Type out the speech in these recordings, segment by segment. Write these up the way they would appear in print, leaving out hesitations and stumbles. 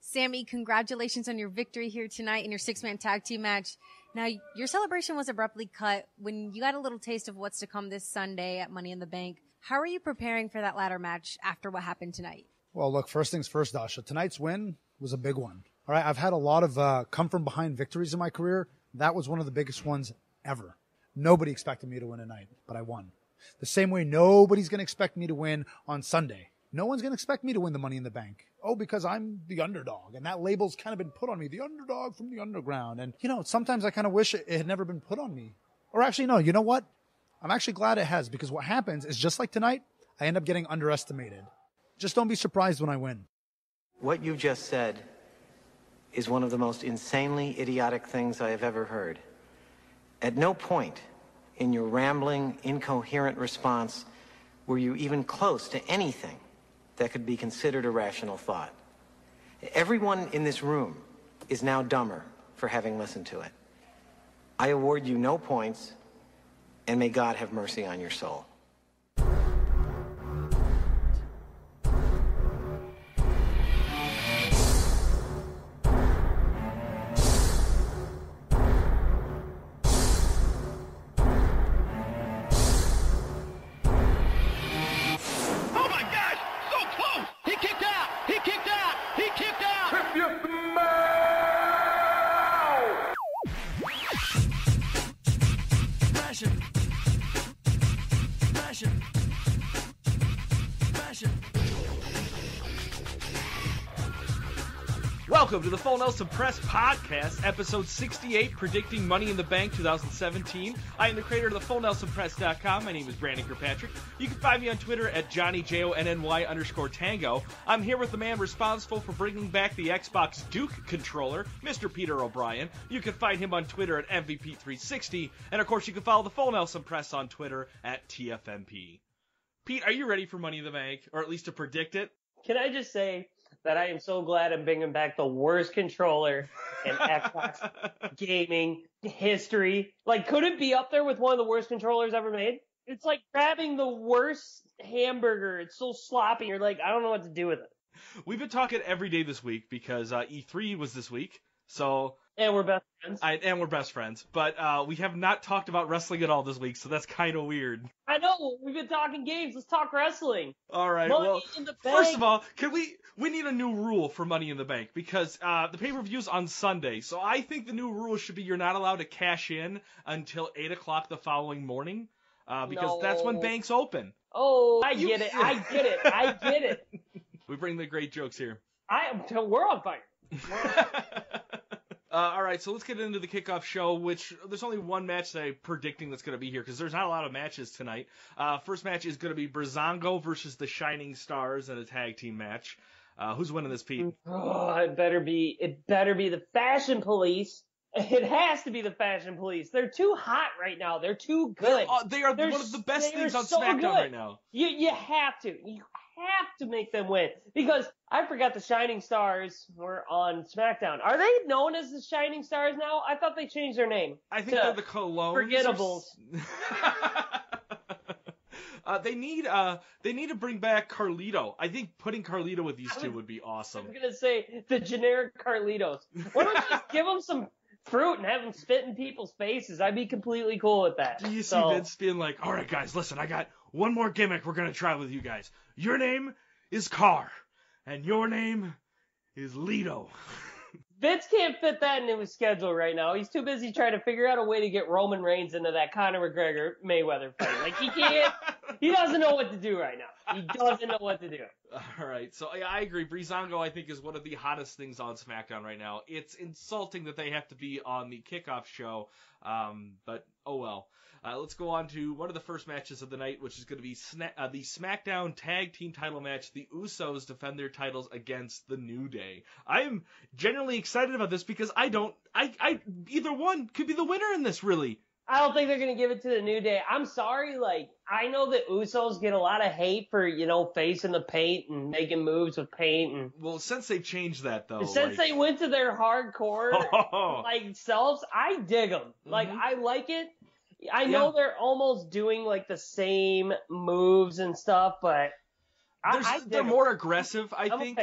Sammy, congratulations on your victory here tonight in your six-man tag team match. Now, your celebration was abruptly cut when you got a little taste of what's to come this Sunday at Money in the Bank. How are you preparing for that ladder match after what happened tonight? Well, look, first things first, Dasha. Tonight's win was a big one. All right, I've had a lot of come-from-behind victories in my career. That was one of the biggest ones ever. Nobody expected me to win tonight, but I won. The same way nobody's going to expect me to win on Sunday. No one's going to expect me to win the Money in the Bank. Oh, because I'm the underdog. And that label's kind of been put on me, the underdog from the underground. And, sometimes I kind of wish it had never been put on me. Or actually, no, you know what? I'm actually glad it has, because what happens is just like tonight, I end up getting underestimated. Just don't be surprised when I win. What you just said is one of the most insanely idiotic things I have ever heard. At no point in your rambling, incoherent response were you even close to anything that could be considered a rational thought. Everyone in this room is now dumber for having listened to it. I award you no points, and may God have mercy on your soul. Welcome to the Full Nelson Press Podcast, episode 68, predicting Money in the Bank 2017. I am the creator of the FullNelsonPress.com. My name is Brandon Kirkpatrick. You can find me on Twitter at JohnnyJonny_Tango. I'm here with the man responsible for bringing back the Xbox Duke controller, Mr. Peter O'Brien. You can find him on Twitter at MVP360. And of course, you can follow the Full Nelson Press on Twitter at TFNP. Pete, are you ready for Money in the Bank, or at least to predict it? Can I just say that I am so glad I'm bringing back the worst controller in Xbox gaming history. Like, could it be up there with one of the worst controllers ever made? It's like grabbing the worst hamburger. It's so sloppy. You're like, I don't know what to do with it. We've been talking every day this week because E3 was this week. And we're best friends. We're best friends. But we have not talked about wrestling at all this week, so that's kind of weird. I know. We've been talking games. Let's talk wrestling. All right. Money in the Bank. First of all, we need a new rule for Money in the Bank because the pay-per-view's on Sunday. So I think the new rule should be you're not allowed to cash in until 8 o'clock the following morning because that's when banks open. Oh, I get it. I get it. We bring the great jokes here. We're on fire. All right, so let's get into the kickoff show, which there's only one match that I'm predicting that's going to be here because there's not a lot of matches tonight. First match is going to be Breezango versus the Shining Stars in a tag team match. Who's winning this, Pete? Oh, it better be the Fashion Police. It has to be the Fashion Police. They're too hot right now. They're too good. They are one of the best things on SmackDown right now. You have to. You have to make them win because I forgot the Shining Stars were on SmackDown. Are they known as the Shining Stars now? I thought they changed their name. I think they're the Colognes. Forgettables. They need to bring back Carlito. I think putting Carlito with these two would be awesome. I was gonna say the generic Carlitos. Why don't you just give them some fruit and have them spit in people's faces? I'd be completely cool with that. Do you see Vince being like, all right, guys, listen, I got one more gimmick we're going to try with you guys. Your name is Carr, and your name is Lito. Vince can't fit that into his schedule right now. He's too busy trying to figure out a way to get Roman Reigns into that Conor McGregor Mayweather fight. Like, he can't. He doesn't know what to do right now. He doesn't know what to do. All right. So I agree. Breezango, I think, is one of the hottest things on SmackDown right now. It's insulting that they have to be on the kickoff show. But oh well. Let's go on to one of the first matches of the night, which is going to be the SmackDown Tag Team title match. The Usos defend their titles against the New Day. I am genuinely excited about this because either one could be the winner in this, really. I don't think they're going to give it to the New Day. I'm sorry. Like, I know that Usos get a lot of hate for, facing the paint and making moves with paint. Well, since they changed that, though. Since they went to their hardcore, selves, I dig them. Mm-hmm. Like, I like it. I know they're almost doing, the same moves and stuff, but they're more aggressive, I think.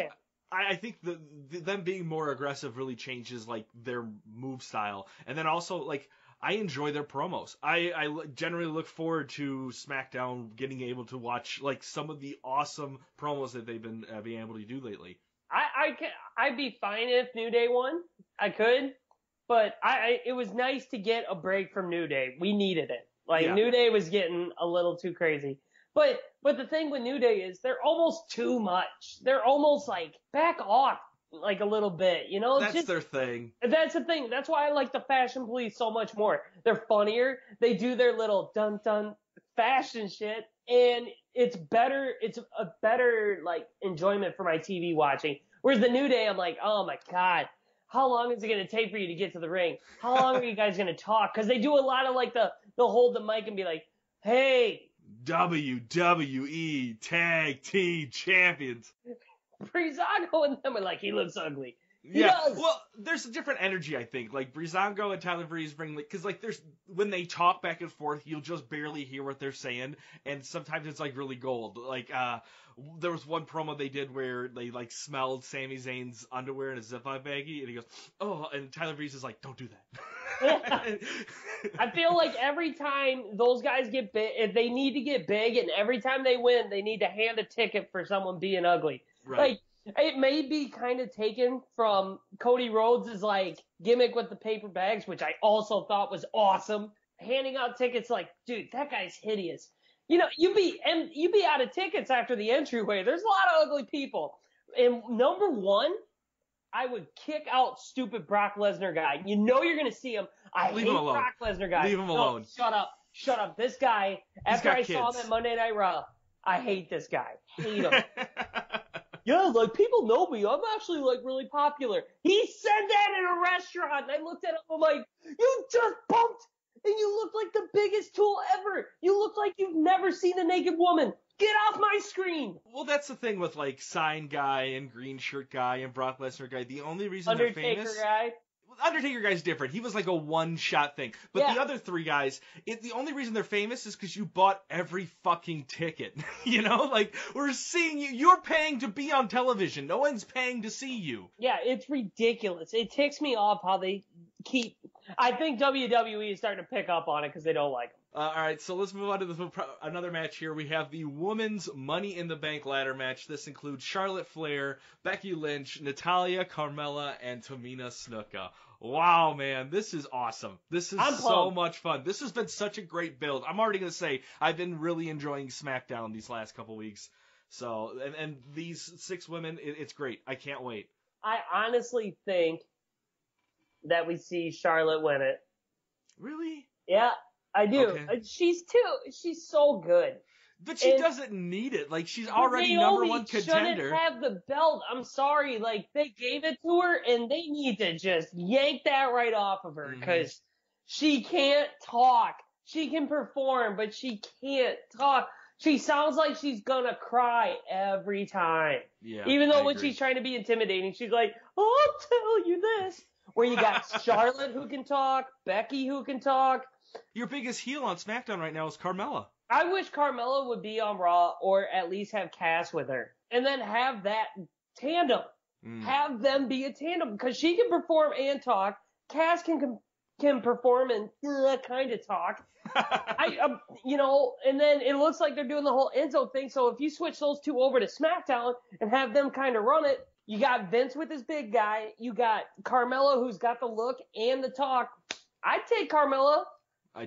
I think them being more aggressive really changes like their move style, and then also like I enjoy their promos. I generally look forward to SmackDown getting able to watch like some of the awesome promos that they've been being able to do lately. I'd be fine if New Day won. I could, but it was nice to get a break from New Day. We needed it. Like New Day was getting a little too crazy. But the thing with New Day is they're almost too much. They're almost like back off like a little bit, you know? That's their thing. That's the thing. That's why I like the Fashion Police so much more. They're funnier. They do their little dun-dun fashion shit, and it's better. It's a better like enjoyment for my TV watching. Whereas the New Day, I'm like, oh my God, how long is it going to take for you to get to the ring? How long are you guys going to talk? Because they do a lot of like they'll hold the mic and be like, hey, WWE Tag Team Champions. Breezango and them are like, he looks ugly. He Yeah, does. well, there's a different energy, I think. Like, Breezango and Tyler Breeze bring, like, because, like, when they talk back and forth, you'll just barely hear what they're saying, and sometimes it's, like, really gold. Like, there was one promo they did where they, like, smelled Sami Zayn's underwear in a Ziploc baggie, and he goes, oh, and Tyler Breeze is like, don't do that. I feel like every time those guys get big, if they need to get big, and every time they win, they need to hand a ticket for someone being ugly. Right. Like, it may be kind of taken from Cody Rhodes' like gimmick with the paper bags, which I also thought was awesome. Handing out tickets like, dude, that guy's hideous. You know, you'd be out of tickets after the entryway. There's a lot of ugly people. And number one, I would kick out stupid Brock Lesnar guy. You know you're gonna see him. Leave him alone. Brock Lesnar guy. Leave him alone. Shut up. This guy, after I saw him at Monday Night Raw, I hate this guy. Hate him. Yeah, like, people know me. I'm actually, like, really popular. He said that in a restaurant. And I looked at him, I'm like, you just bumped, and you look like the biggest tool ever. You look like you've never seen a naked woman. Get off my screen. Well, that's the thing with, like, Sign Guy and Green Shirt Guy and Brock Lesnar Guy. The only reason they're famous... Undertaker guy's different. He was like a one-shot thing. But the other three guys, the only reason they're famous is because you bought every fucking ticket. You know? Like, we're seeing you. You're paying to be on television. No one's paying to see you. Yeah, it's ridiculous. It ticks me off how they keep... I think WWE is starting to pick up on it because they don't like them. All right, so let's move on to another match here. We have the Women's Money in the Bank ladder match. This includes Charlotte Flair, Becky Lynch, Natalya, Carmella, and Tamina Snuka. Wow, man, this is awesome. This is so much fun. This has been such a great build. I'm already going to say I've been really enjoying SmackDown these last couple weeks. So, and these 6 women, it's great. I can't wait. I honestly think that we see Charlotte win it. Really? Yeah. I do. Okay. She's so good. But she doesn't need it. Like, she's already number one contender. Shouldn't have the belt. I'm sorry. Like, they gave it to her, and they need to just yank that right off of her, because she can't talk. She can perform, but she can't talk. She sounds like she's gonna cry every time. Yeah. Even though when she's trying to be intimidating, she's like, oh, I'll tell you this. Where you got Charlotte who can talk, Becky who can talk. Your biggest heel on SmackDown right now is Carmella. I wish Carmella would be on Raw, or at least have Cass with her. And then have that tandem. Have them be a tandem, because she can perform and talk. Cass can perform and kind of talk. And then it looks like they're doing the whole Enzo thing. So if you switch those two over to SmackDown and have them kind of run it, you got Vince with his big guy. You got Carmella, who's got the look and the talk. I'd take Carmella.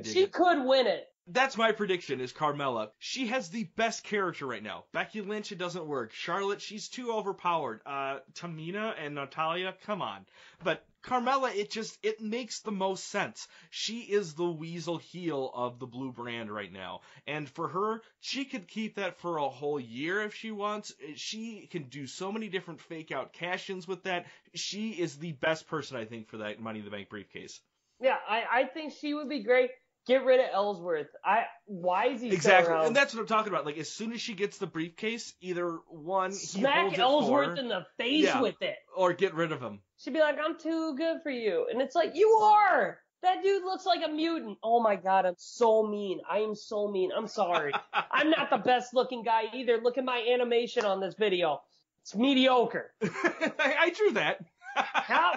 She could win it. That's my prediction, is Carmella. She has the best character right now. Becky Lynch, it doesn't work. Charlotte, she's too overpowered. Tamina and Natalya, come on. But Carmella, it makes the most sense. She is the weasel heel of the blue brand right now. And for her, she could keep that for a whole year if she wants. She can do so many different fake out cash-ins with that. She is the best person, I think, for that Money in the Bank briefcase. Yeah, I think she would be great. Get rid of Ellsworth. Why is he exactly? Still around? And that's what I'm talking about. Like, as soon as she gets the briefcase, either one, smack Ellsworth in the face with it, or get rid of him. She'd be like, "I'm too good for you," and it's like, "You are." That dude looks like a mutant. Oh my God, I'm so mean. I am so mean. I'm sorry. I'm not the best looking guy either. Look at my animation on this video. It's mediocre. I drew that.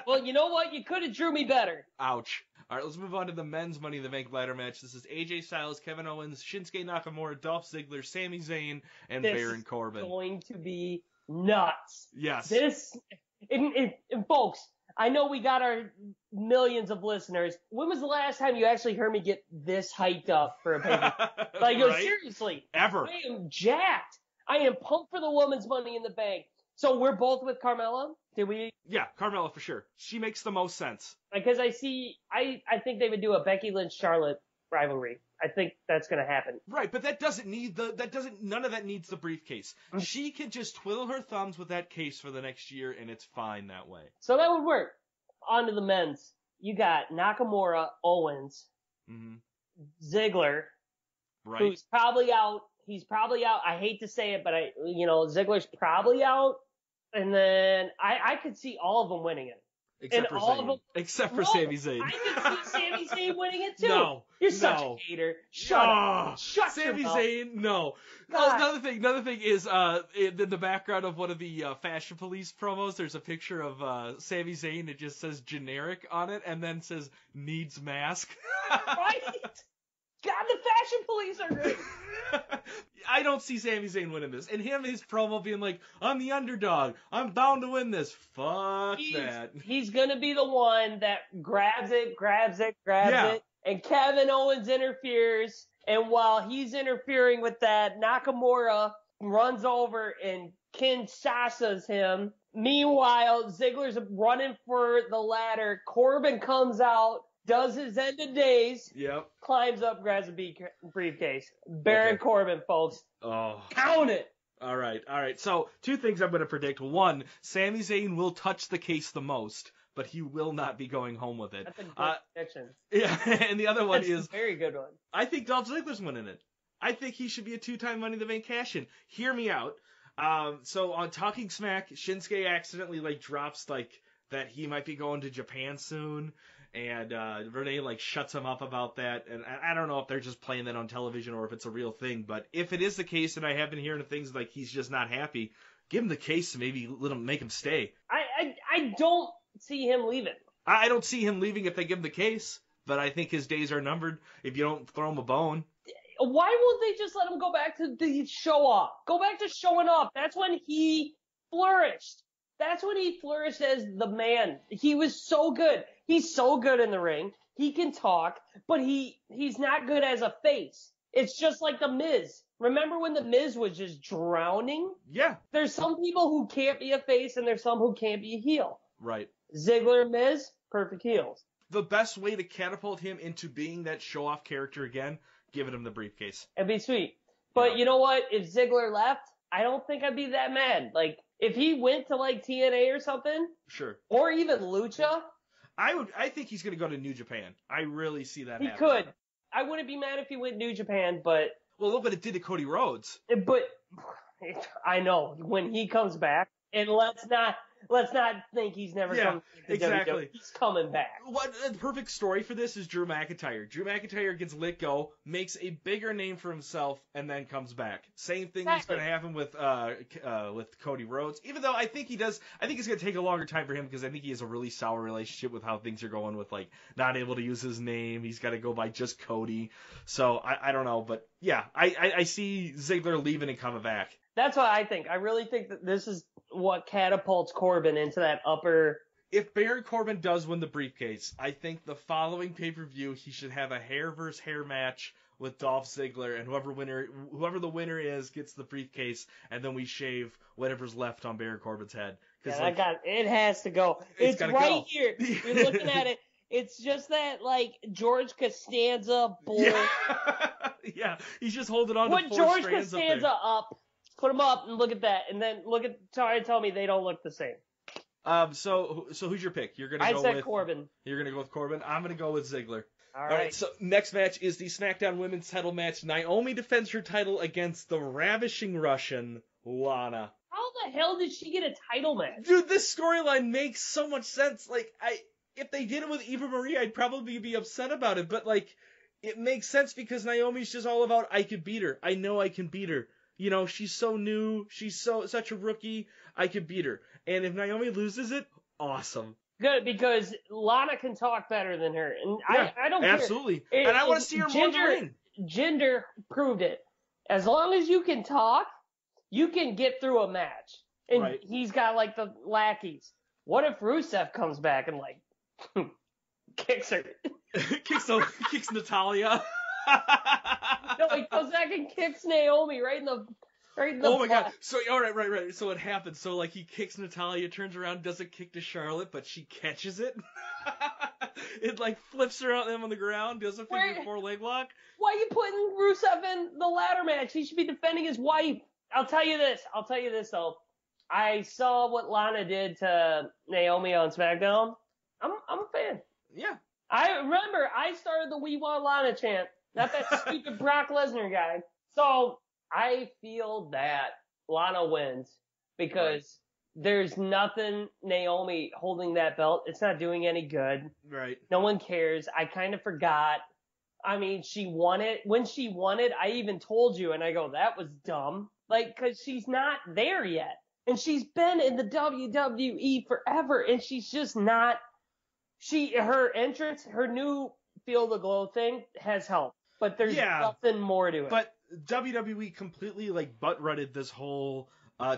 Well, you know what? You could have drew me better. Ouch. All right, let's move on to the men's Money in the Bank ladder match. This is AJ Styles, Kevin Owens, Shinsuke Nakamura, Dolph Ziggler, Sami Zayn, and Baron Corbin. This is going to be nuts. Yes. And folks, I know we got our millions of listeners. When was the last time you actually heard me get this hyped up for a pay-per-view? Like, right? Seriously. Ever. I am jacked. I am pumped for the women's Money in the Bank. So we're both with Carmella? Did we? Yeah, Carmella for sure. She makes the most sense. Because I think they would do a Becky Lynch-Charlotte rivalry. I think that's going to happen. Right, but none of that needs the briefcase. She can just twiddle her thumbs with that case for the next year, and it's fine that way. So that would work. On to the men's. You got Nakamura, Owens, Ziggler, right. Who's probably out. He's probably out. I hate to say it, but Ziggler's probably out. And then I could see all of them winning it. Except for Sami Zayn. I could see Sami Zayn winning it too. No. You're such a hater. Shut up. Shut Sami your mouth. Zayn, no. God. Another thing is in the background of one of the Fashion Police promos, there's a picture of Sami Zayn. It just says generic on it and then says needs mask. Right? God, the Fashion Police are great. I don't see Sami Zayn winning this. And his promo being like, I'm the underdog. I'm bound to win this. Fuck that. He's going to be the one that grabs it. And Kevin Owens interferes. And while he's interfering with that, Nakamura runs over and Kinshasas him. Meanwhile, Ziggler's running for the ladder. Corbin comes out. Does his end of days. Yep. Climbs up, grabs a briefcase. Baron Corbin, folks. Oh. Count it. All right. So, two things I'm going to predict. One, Sami Zayn will touch the case the most, but he will not be going home with it. That's a good prediction. Yeah, and the other one is... a very good one. I think Dolph Ziggler's winning it. I think he should be a 2-time Money in the Bank cash-in. Hear me out. So, on Talking Smack, Shinsuke accidentally, drops, that he might be going to Japan soon. And Renee shuts him up about that, and I don't know if they're just playing that on television or if it's a real thing. But if it is the case, and I have been hearing things like he's just not happy, give him the case and maybe make him stay. I don't see him leaving. I don't see him leaving if they give him the case, but I think his days are numbered if you don't throw him a bone. Why won't they just let him go back to the show off? Go back to showing off. That's when he flourished. That's when he flourished as the man. He was so good. He's so good in the ring. He can talk, but he's not good as a face. It's just like The Miz. Remember when The Miz was just drowning? Yeah. There's some people who can't be a face, and there's some who can't be a heel. Right. Ziggler, Miz, perfect heels. The best way to catapult him into being that show-off character again, giving him the briefcase. It'd be sweet. But you know what? If Ziggler left, I don't think I'd be that mad. If he went to TNA or something. Sure. Or even Lucha. I think he's going to go to New Japan. I really see that happening. He could. I wouldn't be mad if he went New Japan, but... Well, look what it did to Cody Rhodes. But, I know, when he comes back, and let's not think he's never coming to exactly. WWE. He's coming back. What the perfect story for this is Drew McIntyre. Drew McIntyre gets let go, makes a bigger name for himself, and then comes back. Same thing is going to happen with Cody Rhodes. Even though I think he does, I think it's going to take a longer time for him because I think he has a really sour relationship with how things are going with not able to use his name. He's got to go by just Cody. So I don't know, but yeah, I see Ziggler leaving and coming back. That's what I think. I really think that this is what catapults Corbin into that upper... If Baron Corbin does win the briefcase, I think the following pay-per-view he should have a hair versus hair match with Dolph Ziggler, and whoever the winner is gets the briefcase, and then we shave whatever's left on Baron Corbin's head. It has to go. It's right here. You're looking at it. It's just that George Costanza bull. Yeah, he's just holding on to four George strands Costanza up. Put them up and look at that, and then tell me they don't look the same. So who's your pick? I said Corbin. You're gonna go with Corbin. I'm gonna go with Ziggler. All right. So next match is the SmackDown Women's Title match. Naomi defends her title against the ravishing Russian Lana. How the hell did she get a title match? Dude, this storyline makes so much sense. If they did it with Eva Marie, I'd probably be upset about it. But it makes sense because Naomi's just all about I could beat her. I know I can beat her. You know, she's so new. She's such a rookie. I could beat her. And if Naomi loses it, awesome. Good, because Lana can talk better than her. And Yeah, I don't absolutely. care. And I want to see her more in the ring. Jinder proved it. As long as you can talk, you can get through a match. And Right. he's got, like, the lackeys. What if Rusev comes back and, like, kicks her? kicks Natalia. No, he comes back and kicks Naomi right in the Oh my butt. god. So, alright, right. So it happens. So, like, he kicks Natalia, turns around, does a kick to Charlotte, but she catches it. It, like, flips her on the ground, does a figure 4 leg lock. Why are you putting Rusev in the ladder match? He should be defending his wife. I'll tell you this, though. I saw what Lana did to Naomi on SmackDown. I'm a fan. Yeah. I remember I started the We Want Lana chant, not that stupid Brock Lesnar guy. So I feel that Lana wins because there's nothing Naomi holding that belt. It's not doing any good. Right. No one cares. I kind of forgot. I mean, she won it. When she won it, I even told you, and I go, that was dumb. Like, cause she's not there yet. And she's been in the WWE forever, and she's just not. Her entrance, her new Feel the Glow thing has helped, but there's nothing more to it. But WWE completely like butt-rutted this whole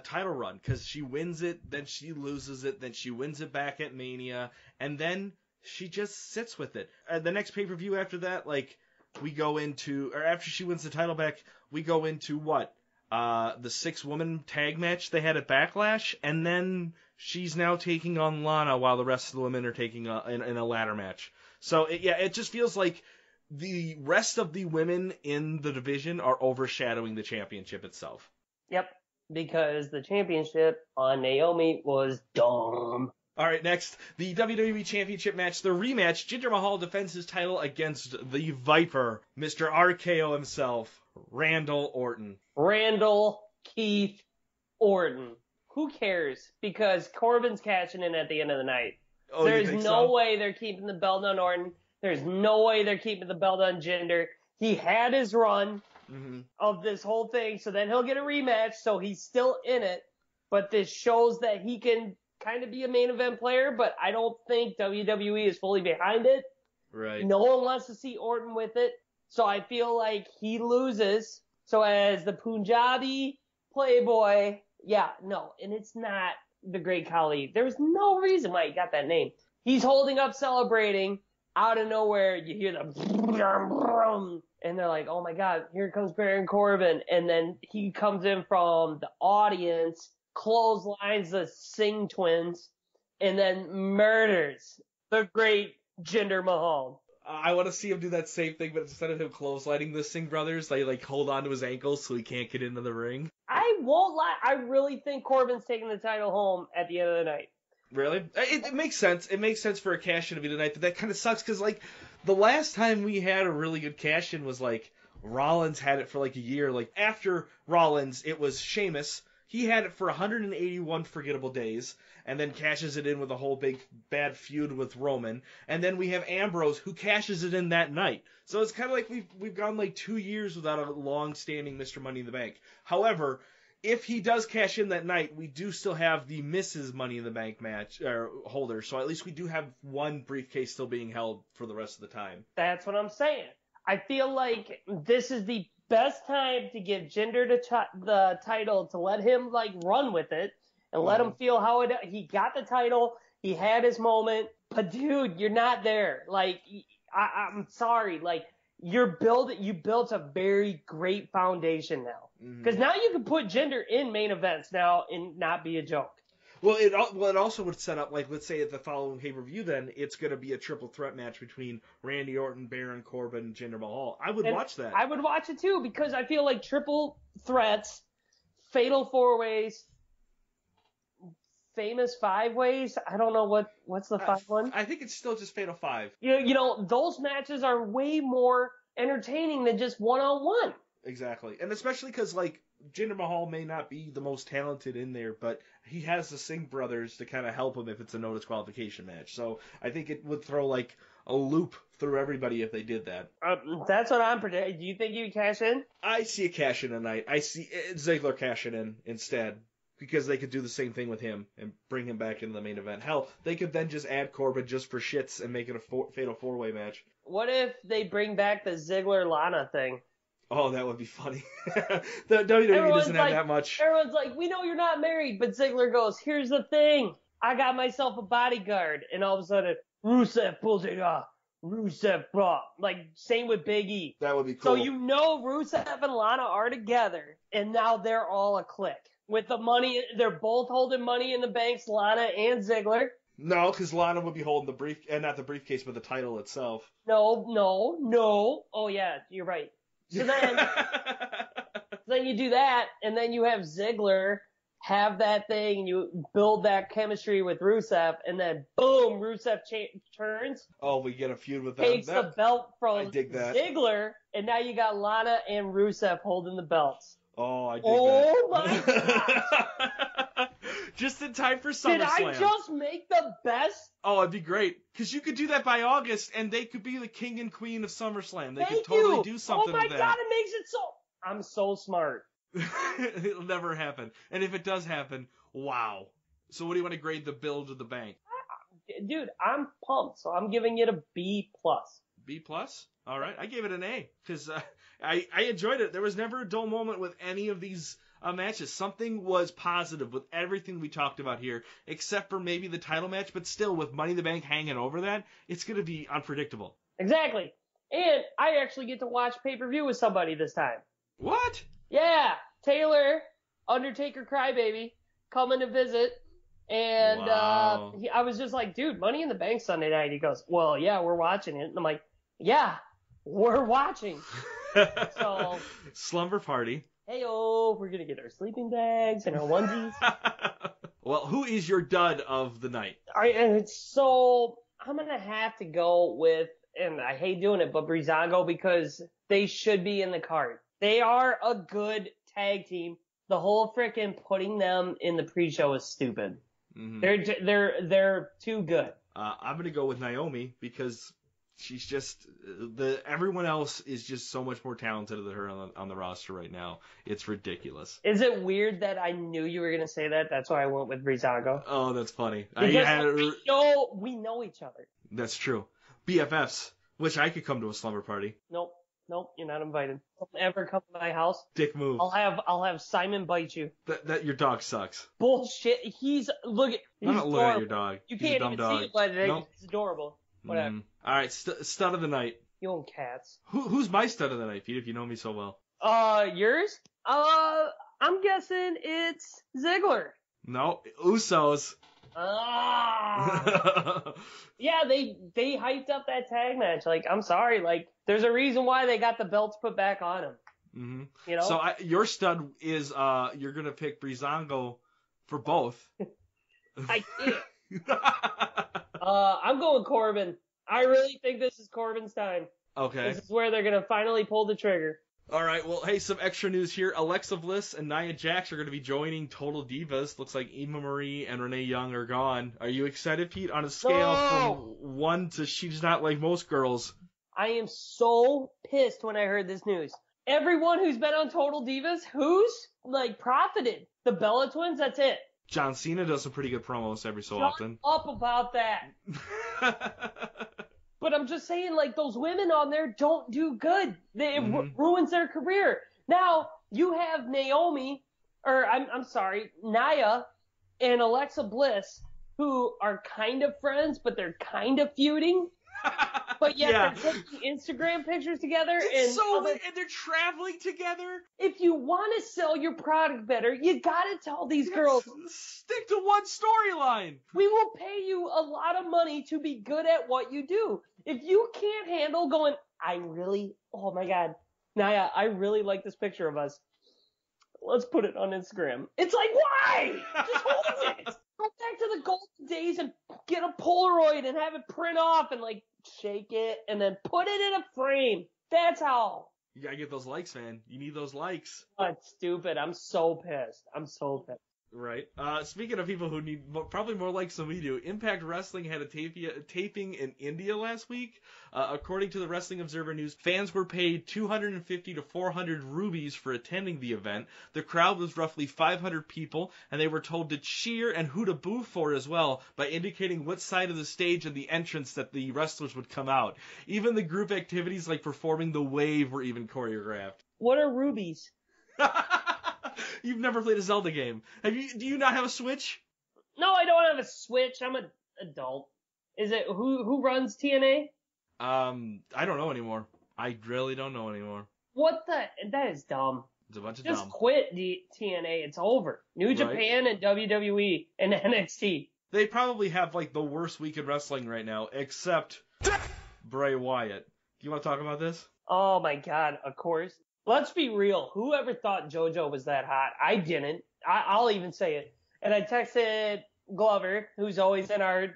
title run because she wins it, then she loses it, then she wins it back at Mania, and then she just sits with it. The next pay-per-view after that, like we go into, or after she wins the title back, we go into what? The 6-woman tag match they had at Backlash, and then she's now taking on Lana while the rest of the women are taking in a ladder match. So, it just feels like the rest of the women in the division are overshadowing the championship itself. Yep, because the championship on Naomi was dumb. All right, next, the WWE Championship match, the rematch. Jinder Mahal defends his title against the Viper, Mr. RKO himself, Randall Orton. Randall Keith Orton. Who cares? Because Corbin's cashing in at the end of the night. Oh, There's no way they're keeping the belt on Orton. There's no way they're keeping the belt on Jinder. He had his run of this whole thing, so then he'll get a rematch, so he's still in it. But this shows that he can kind of be a main event player, but I don't think WWE is fully behind it. Right. No one wants to see Orton with it, so I feel like he loses. So as the Punjabi playboy, and it's not the Great Khali. There's no reason why he got that name. He's holding up celebrating. Out of nowhere, you hear the and they're like, oh my God, here comes Baron Corbin. And then he comes in from the audience, clotheslines the Singh twins, and then murders the great Jinder Mahal. I want to see him do that same thing, but instead of him clotheslining the Singh brothers, they like hold on to his ankles so he can't get into the ring. I won't lie. I really think Corbin's taking the title home at the end of the night. Really? It makes sense. It makes sense for a cash-in to be tonight, but that kind of sucks because, like, the last time we had a really good cash-in was, like, Rollins had it for, like, a year. Like, after Rollins, it was Sheamus. He had it for 181 forgettable days, and then cashes it in with a whole big bad feud with Roman. And then we have Ambrose, who cashes it in that night. So it's kind of like we've gone, like, 2 years without a long-standing Mr. Money in the Bank. However, if he does cash in that night, we do still have the Mrs. Money in the Bank match holder. So at least we do have one briefcase still being held for the rest of the time. That's what I'm saying. I feel like this is the best time to give Jinder the title, to let him like run with it and let him feel how he got the title. He had his moment, but dude, you're not there. Like, I'm sorry. Like, you built a very great foundation now. Because now you can put Jinder in main events now and not be a joke. Well, it also would set up, like, let's say at the following pay-per-view then, it's going to be a triple threat match between Randy Orton, Baron Corbin, and Jinder Mahal. I would watch that. I would watch it too, because I feel like triple threats, fatal 4-ways, famous 5-ways. I don't know what's the 5 one. I think it's still just fatal 5. You know, those matches are way more entertaining than just one-on-one. Exactly. And especially because, like, Jinder Mahal may not be the most talented in there, but he has the Singh brothers to kind of help him if it's a no disqualification match. So I think it would throw like a loop through everybody if they did that. That's what I'm predicting. Do you think you would cash in? I see a cash in tonight. I see Ziggler cashing in instead, because they could do the same thing with him and bring him back into the main event. Hell, they could then just add Corbin just for shits and make it a fatal 4-way match. What if they bring back the Ziggler-Lana thing? Oh, that would be funny. The WWE doesn't have that much. Everyone's like, we know you're not married, but Ziggler goes, here's the thing. I got myself a bodyguard. And all of a sudden, Rusev pulls it off. Rusev brought. Like, same with Big E. That would be So cool. Rusev and Lana are together, and now they're all a clique. With the money, they're both holding money in the banks, Lana and Ziggler. No, because Lana would be holding the not the briefcase, but the title itself. No. Oh, yeah, you're right. So then you do that, and then you have Ziggler have that thing, and you build that chemistry with Rusev, and then boom, Rusev turns. Oh, we get a feud with them. Takes the belt from I dig that. Ziggler, and now you got Lana and Rusev holding the belts. Oh, I dig that. My gosh. Just in time for SummerSlam. Did I just make the best? Oh, it'd be great. Because you could do that by August, and they could be the king and queen of SummerSlam. They could totally do something with that. Oh my God, it makes it so... I'm so smart. It'll never happen. And if it does happen, wow. So what do you want to grade the Bill to the Bank? Dude, I'm pumped, so I'm giving it a B+. B+? All right. I gave it an A, because I enjoyed it. There was never a dull moment with any of these matches. Something was positive with everything we talked about here, except for maybe the title match, but still, with Money in the Bank hanging over that, it's going to be unpredictable. Exactly. And I actually get to watch pay-per-view with somebody this time. What? Yeah. Taylor, Undertaker Crybaby, coming to visit. And wow. I was just like, dude, Money in the Bank Sunday night. He goes, well, yeah, we're watching it. And I'm like, yeah, we're watching. So slumber party. Hey-oh, we're going to get our sleeping bags and our onesies. Well, who is your dud of the night? All right, so I'm going to have to go with, and I hate doing it, but Breezango, because they should be in the card. They are a good tag team. The whole frickin' putting them in the pre-show is stupid. Mm-hmm. They're too good. I'm going to go with Naomi, because she's just everyone else is just so much more talented than her on the roster right now. It's ridiculous. Is it weird that I knew you were going to say that? That's why I went with Breezango. Oh, that's funny. Because we know each other. That's true. BFFs. Wish I could come to a slumber party. Nope, you're not invited. Don't ever come to my house. Dick move. I'll have Simon bite you. That your dog sucks. Bullshit. He's I'm not looking at your dog. You He's can't a dumb even dog. see it, but Nope. it's adorable. Whatever. All right, stud of the night. You own cats. Who's my stud of the night, Pete? If you know me so well. Yours? I'm guessing it's Ziggler. No, Usos. Yeah, they hyped up that tag match. Like, I'm sorry, like, there's a reason why they got the belts put back on him. Mm-hmm. You know. So your stud is you're gonna pick Breezango for both. I can't. I'm going Corbin. I really think this is Corbin's time. Okay. This is where they're gonna finally pull the trigger. All right, well, hey, some extra news here. Alexa Bliss and Nia Jax are going to be joining Total Divas. Looks like Eva Marie and Renee Young are gone. Are you excited, Pete, on a scale from 1 to she's not like most girls? I am so pissed when I heard this news. Everyone who's been on Total Divas, who's, like, profited? The Bella Twins, that's it. John Cena does some pretty good promos every so Shut often. up about that. But I'm just saying, like, those women on there don't do good. It ruins their career. Now, you have Naomi, or I'm sorry, Nia and Alexa Bliss, who are kind of friends, but they're kind of feuding. But yet they're taking Instagram pictures together. And they're traveling together. If you want to sell your product better, you got to tell these girls. Stick to one storyline. We will pay you a lot of money to be good at what you do. If you can't handle going, oh my God, Nia, I really like this picture of us. Let's put it on Instagram. It's like, why? Just hold it. Go back to the golden days and get a Polaroid and have it print off and like shake it and then put it in a frame. That's how. You gotta get those likes, man. You need those likes. That's stupid. I'm so pissed. Right. Speaking of people who need probably more likes than we do, Impact Wrestling had a taping in India last week. According to the Wrestling Observer News, fans were paid 250 to 400 rupees for attending the event. The crowd was roughly 500 people, and they were told to cheer and who to boo for as well by indicating what side of the stage and the entrance that the wrestlers would come out. Even the group activities like performing the wave were even choreographed. What are rubies? You've never played a Zelda game. Do you not have a Switch? No, I don't have a Switch. I'm an adult. Is it who runs TNA? I don't know anymore. I really don't know anymore. That is dumb. It's a bunch of Just dumb. quit TNA. It's over. New Japan and WWE and NXT. They probably have like the worst week in wrestling right now, except Bray Wyatt. Do you want to talk about this? Oh my God, of course. Let's be real. Whoever thought JoJo was that hot? I didn't. I'll even say it. And I texted Glover, who's always in our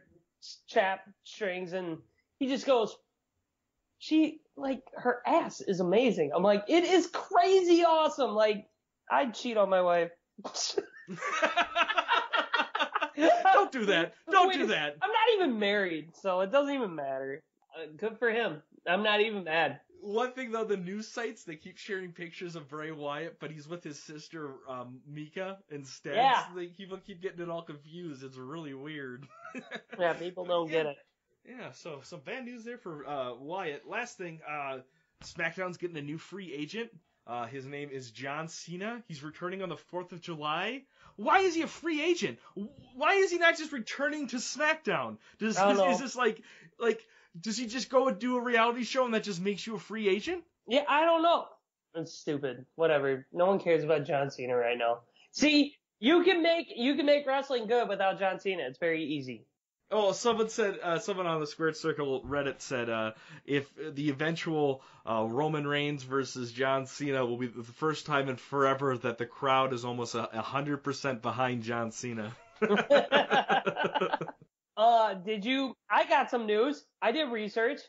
chat strings, and he just goes, her ass is amazing. I'm like, it is crazy awesome. Like, I'd cheat on my wife. Don't do that. Don't do that. I'm not even married, so it doesn't even matter. Good for him. I'm not even mad. One thing though, the news sites, they keep sharing pictures of Bray Wyatt, but he's with his sister Mika instead. Yeah. So people keep getting it all confused. It's really weird. Yeah, people don't get it. Yeah, so some bad news there for Wyatt. Last thing, SmackDown's getting a new free agent. His name is John Cena. He's returning on the 4th of July. Why is he a free agent? Why is he not just returning to SmackDown? Is this like does he just go and do a reality show and that just makes you a free agent? Yeah, I don't know. It's stupid. Whatever. No one cares about John Cena right now. See, you can make wrestling good without John Cena. It's very easy. Oh, someone on the Squared Circle Reddit said if the eventual Roman Reigns versus John Cena will be the first time in forever that the crowd is almost 100% behind John Cena. I got some news. I did research.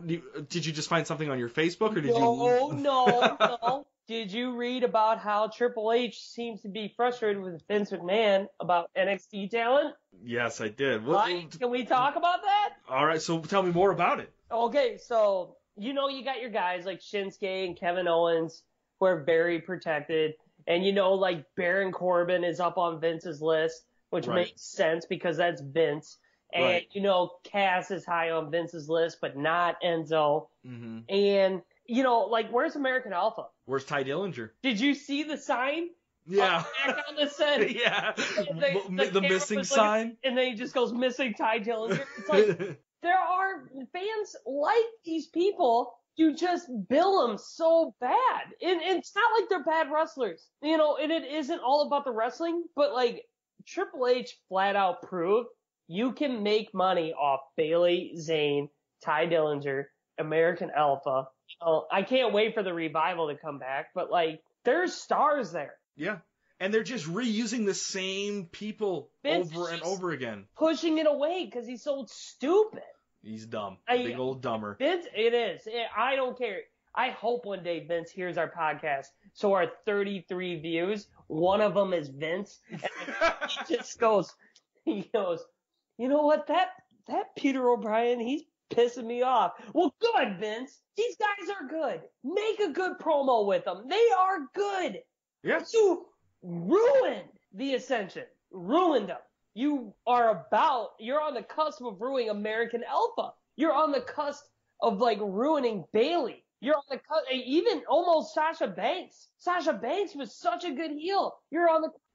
Did you just find something on your Facebook, or did you? No. Did you read about how Triple H seems to be frustrated with Vince McMahon about NXT talent? Yes, I did. Can we talk about that? All right, so tell me more about it. Okay, so you got your guys like Shinsuke and Kevin Owens who are very protected, and like Baron Corbin is up on Vince's list, which makes sense because that's Vince. And, Cass is high on Vince's list, but not Enzo. Mm-hmm. And, where's American Alpha? Where's Ty Dillinger? Did you see the sign? Yeah. Back on the set. Yeah. The missing sign. And then he just goes, missing Ty Dillinger. It's like, there are fans like these people. You just bill them so bad. And it's not like they're bad wrestlers. And it isn't all about the wrestling, but, Triple H flat out proved you can make money off Bayley, Zayn, Ty Dillinger, American Alpha. I can't wait for the revival to come back, but there's stars there. Yeah. And they're just reusing the same people over and over again. Pushing it away because he's so stupid. He's dumb. Big old dumber. Vince, it is. I don't care. I hope one day Vince hears our podcast. So our 33 views, one of them is Vince. And he just goes, you know what? That Peter O'Brien, he's pissing me off. Well, good, Vince. These guys are good. Make a good promo with them. They are good. Yeah. You ruined the Ascension. Ruined them. You're on the cusp of ruining American Alpha. You're on the cusp of ruining Bayley. You're on the cusp, even almost Sasha Banks. Sasha Banks was such a good heel. You're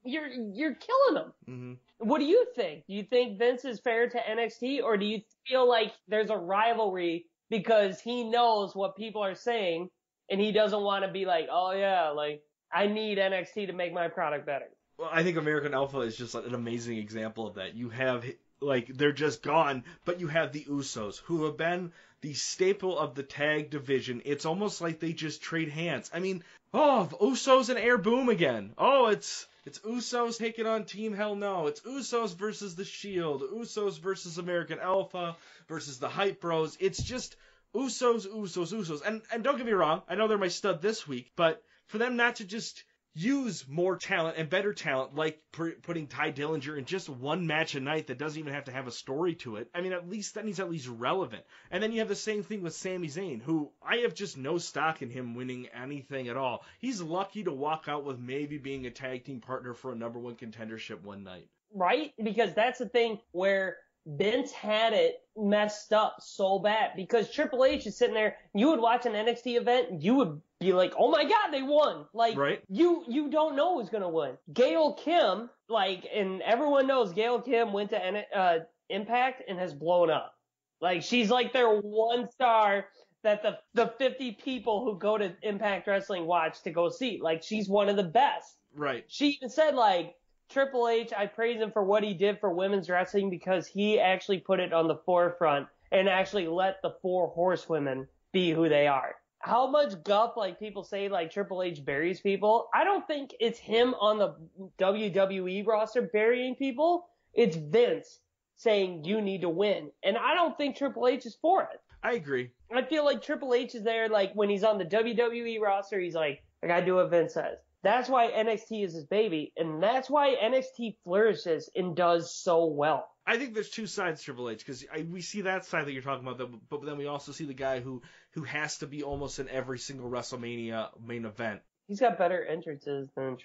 killing them. Mm-hmm. What do you think? Do you think Vince is fair to NXT, or do you feel like there's a rivalry because he knows what people are saying and he doesn't want to be I need NXT to make my product better? Well, I think American Alpha is just an amazing example of that. You have, they're just gone, but you have the Usos, who have been the staple of the tag division. It's almost like they just trade hands. I mean, Usos and Air Boom again. It's Usos taking on Team Hell No. It's Usos versus The Shield. Usos versus American Alpha versus the Hype Bros. It's just Usos. And don't get me wrong, I know they're my stud this week, but for them not to just use more talent and better talent, like putting Ty Dillinger in just one match a night that doesn't even have to have a story to it. I mean, at least that needs at least relevant. And then you have the same thing with Sami Zayn, who I have just no stock in him winning anything at all. He's lucky to walk out with maybe being a tag team partner for a number one contendership one night. Right? Because that's the thing where Vince had it messed up so bad, because Triple H is sitting there, you would watch an NXT event, you would be like, oh my god, they won. Like, right? You don't know who's gonna win. Gail Kim, and everyone knows Gail Kim went to Impact and has blown up. Like, she's like their one star that the 50 people who go to Impact Wrestling watch to go see. Like, she's one of the best. Right. She even said, Triple H, I praise him for what he did for women's wrestling, because he actually put it on the forefront and actually let the 4 horsewomen be who they are. How much guff, people say, Triple H buries people? I don't think it's him on the WWE roster burying people. It's Vince saying you need to win. And I don't think Triple H is for it. I agree. I feel like Triple H is there, when he's on the WWE roster, he's like, I gotta do what Vince says. That's why NXT is his baby, and that's why NXT flourishes and does so well. I think there's two sides to Triple H, because we see that side that you're talking about, but then we also see the guy who has to be almost in every single WrestleMania main event. He's got better entrances than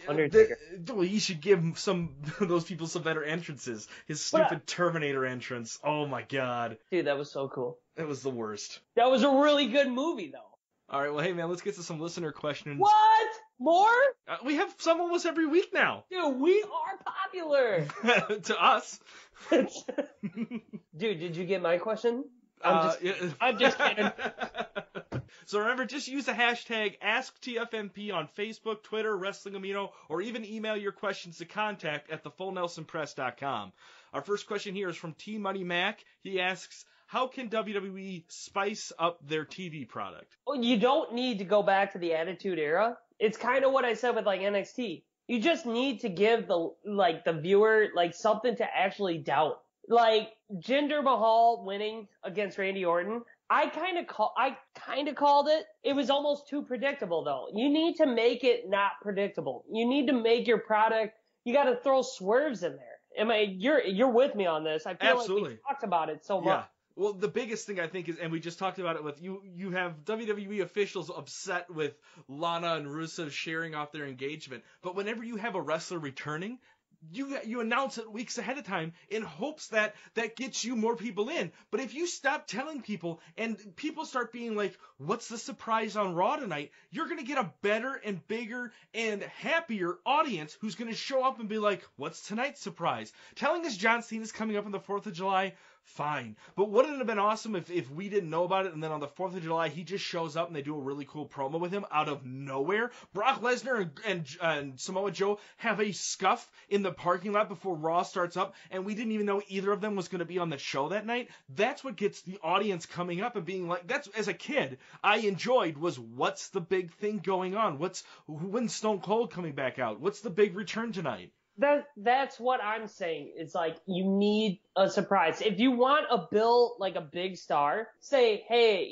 Undertaker. You should give some those people some better entrances. His stupid Terminator entrance. Oh my god. Dude, that was so cool. It was the worst. That was a really good movie, though. All right, well, hey, man, let's get to some listener questions. What? More? We have some almost every week now. Dude, we are popular. To us. Dude, did you get my question? Yeah. I'm just kidding. So remember, just use the hashtag AskTFNP on Facebook, Twitter, Wrestling Amino, or even email your questions to contact@thefullnelsonpress.com. Our first question here is from T Money Mac. He asks, how can WWE spice up their TV product? Well, you don't need to go back to the Attitude Era. It's kind of what I said with NXT. You just need to give the viewer something to actually doubt. Jinder Mahal winning against Randy Orton, I kind of called it. It was almost too predictable, though. You need to make it not predictable. You need to make your product. You got to throw swerves in there. You're with me on this? I feel Absolutely. like we talked about it so much. Yeah. Well, the biggest thing I think is, and we just talked about it with you have WWE officials upset with Lana and Rusev sharing off their engagement. But whenever you have a wrestler returning, you announce it weeks ahead of time in hopes that gets you more people in. But if you stop telling people and people start being like, what's the surprise on Raw tonight? You're going to get a better and bigger and happier audience who's going to show up and be like, what's tonight's surprise? Telling us John Cena's coming up on the 4th of July, fine. But wouldn't it have been awesome if we didn't know about it and then on the 4th of July he just shows up and they do a really cool promo with him out of nowhere? Brock Lesnar and Samoa Joe have a scuff in the parking lot before Raw starts up, and we didn't even know either of them was going to be on the show that night. That's what gets the audience coming up and being like, that's, as a kid, I enjoyed was, what's the big thing going on? When's Stone Cold coming back out? What's the big return tonight? That's what I'm saying. It's you need a surprise. If you want a big star, say, hey,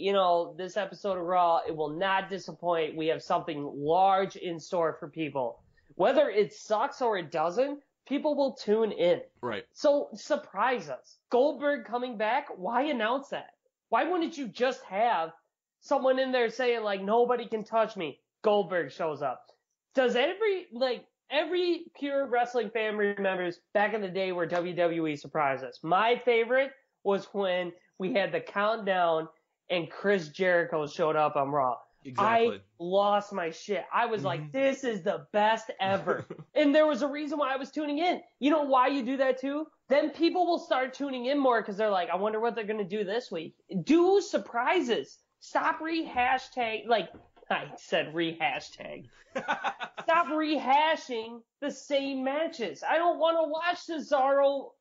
this episode of Raw, it will not disappoint. We have something large in store for people. Whether it sucks or it doesn't, people will tune in. Right. So surprise us. Goldberg coming back, why announce that? Why wouldn't you just have someone in there saying, nobody can touch me? Goldberg shows up. Does every pure wrestling fan remembers back in the day where WWE surprised us. My favorite was when we had the countdown and Chris Jericho showed up on Raw. Exactly. I lost my shit. I was like, this is the best ever. And there was a reason why I was tuning in. You know why you do that too? Then people will start tuning in more because they're like, I wonder what they're going to do this week. Do surprises. Stop rehashtag. I said rehashtag. Stop rehashing the same matches. I don't want to watch Cesaro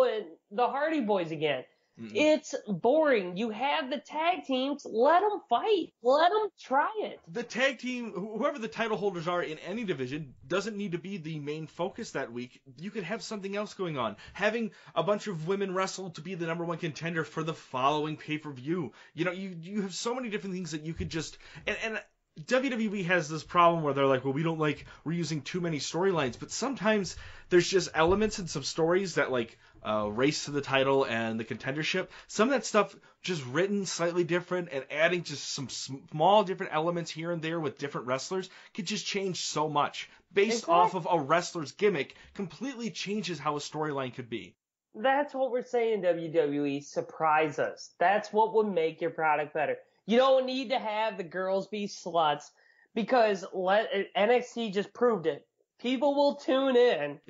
and the Hardy Boys again. It's boring. You have the tag teams. Let them fight. Let them try it. The tag team, whoever the title holders are in any division, doesn't need to be the main focus that week. You could have something else going on. Having a bunch of women wrestle to be the number one contender for the following pay-per-view. You know, you have so many different things that you could just... And WWE has this problem where they're like, well, we're using too many storylines, but sometimes there's just elements in some stories that like race to the title and the contendership. Some of that stuff just written slightly different and adding just some small different elements here and there with different wrestlers could just change so much. Based off of a wrestler's gimmick, completely changes how a storyline could be. That's what we're saying, WWE. Surprise us. That's what would make your product better. You don't need to have the girls be sluts because NXT just proved it. People will tune in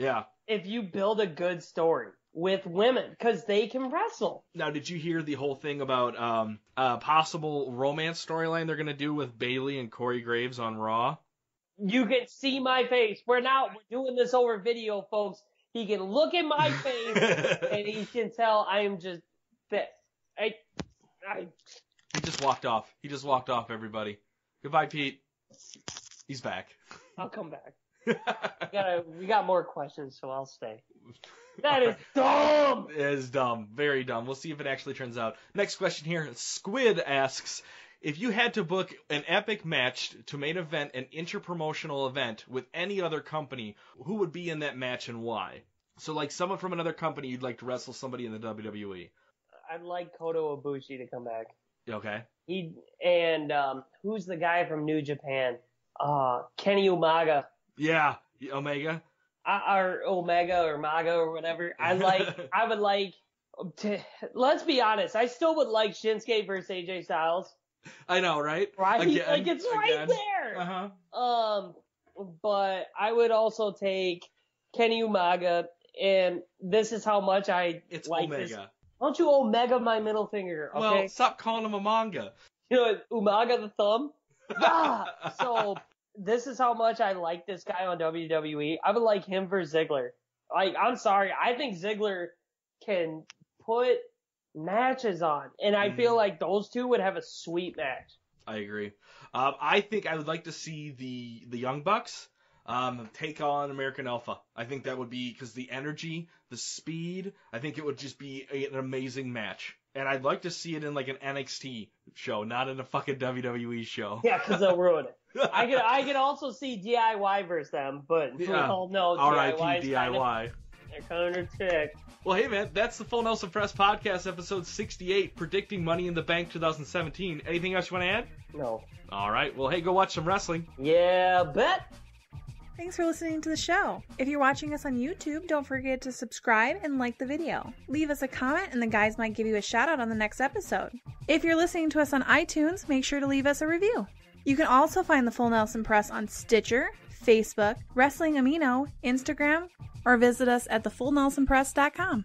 if you build a good story with women because they can wrestle. Now, did you hear the whole thing about a possible romance storyline they're going to do with Bayley and Corey Graves on Raw? You can see my face. We're doing this over video, folks. He can look at my face and he can tell I am just fit. He just walked off. Everybody. Goodbye, Pete. He's back. I'll come back. We got more questions, so I'll stay. That is dumb! It is dumb. Very dumb. We'll see if it actually turns out. Next question here. Squid asks, if you had to book an epic match to main event an interpromotional event with any other company, who would be in that match and why? So, like, someone from another company you'd like to wrestle somebody in the WWE. I'd like Kota Ibushi to come back. Okay. Who's the guy from New Japan? Kenny Umaga. Yeah, Omega. Or Omega or Maga or whatever. I would like to, let's be honest, I still would like Shinsuke versus AJ Styles. I know, right? Right? Again, it's right there. Uh-huh. But I would also take Kenny Umaga, and this is how much it's like Omega. this. Don't you Omega my middle finger, okay? Well, stop calling him a manga. You know, Umaga the thumb? So, this is how much I like this guy on WWE. I would like him for Ziggler. Like, I'm sorry. I think Ziggler can put matches on. And I feel like those two would have a sweet match. I agree. I think I would like to see the Young Bucks take on American Alpha. I think that would be, because the energy, the speed, I think it would just be an amazing match. And I'd like to see it in like an NXT show, not in a fucking WWE show. Yeah, because they'll ruin it. I could also see DIY versus them, but we all know R.I.P. DIY. They're kind of tick. Well, hey, man, that's the Full Nelson Press Podcast, episode 68, predicting Money in the Bank 2017. Anything else you want to add? No. All right. Well, hey, go watch some wrestling. Yeah, bet. Thanks for listening to the show. If you're watching us on YouTube, don't forget to subscribe and like the video. Leave us a comment and the guys might give you a shout out on the next episode. If you're listening to us on iTunes, make sure to leave us a review. You can also find the Full Nelson Press on Stitcher, Facebook, Wrestling Amino, Instagram, or visit us at thefullnelsonpress.com.